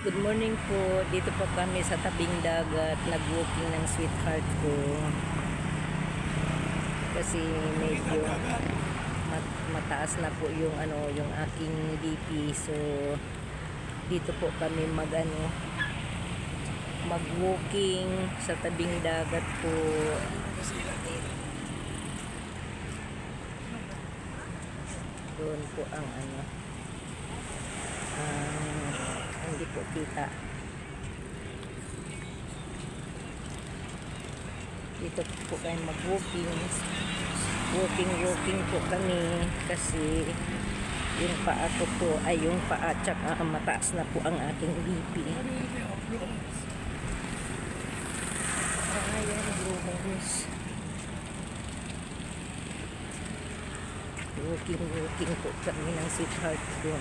Good morning po. Dito po kami sa tabing dagat. Nag-walking ng sweetheart ko. Kasi medyo mataas na po yung yung aking BP. So dito po kami mag-walking sa tabing dagat po. Doon po ang hindi po kita. Dito po kayo mag-walking. Walking po kami kasi yung paa ko po ay yung paa tsaka mataas na po ang aking BP. Ayan, blues. Walking po kami ng sweetheart ko.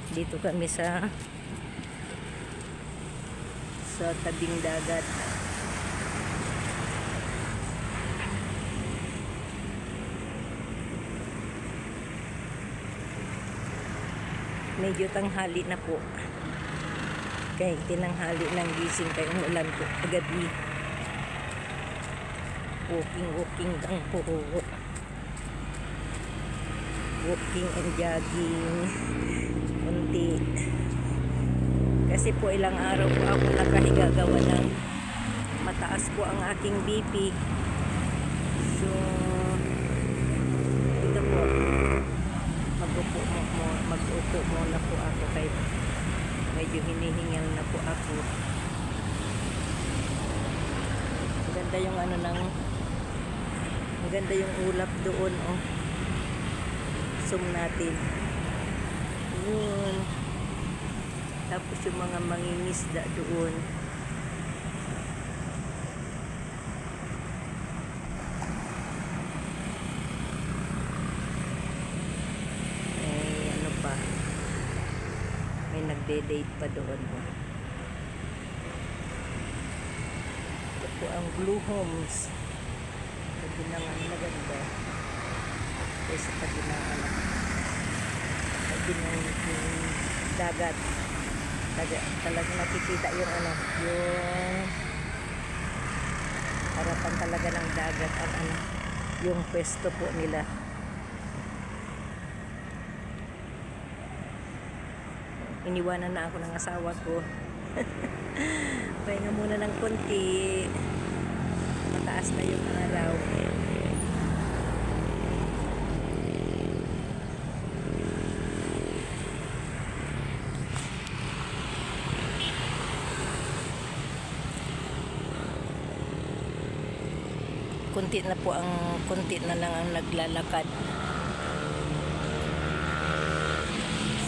Dito kami sa tabing dagat. Medyo tanghali na po. Kaya tinanghali ng gising kaya umulan po kagabi. Walking lang po. Walking and jogging. Kunti. Kasi po ilang araw po ako nakahiga gawa ng mataas po ang aking BP. So ito po, mag-upo muna po ako kay medyo hinihingal na po ako. Maganda yung maganda yung ulap doon, oh. Zoom natin. Yun. Tapos yung mga mangingisda doon. May nagde-date pa doon. Ito po ang Blue Homes. Tabi ng maganda. Kasi tabi ng tabi ng dagat. Talagang nakikita yung yung harapan talaga ng dagat at yung pwesto po nila. Iniwanan na ako ng asawa ko. Pahinga muna ng konti. Mataas na yung araw. Konti na lang ang naglalakad.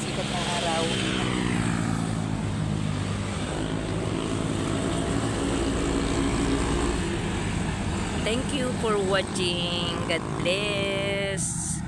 Sikat ng araw. Thank you for watching. God bless.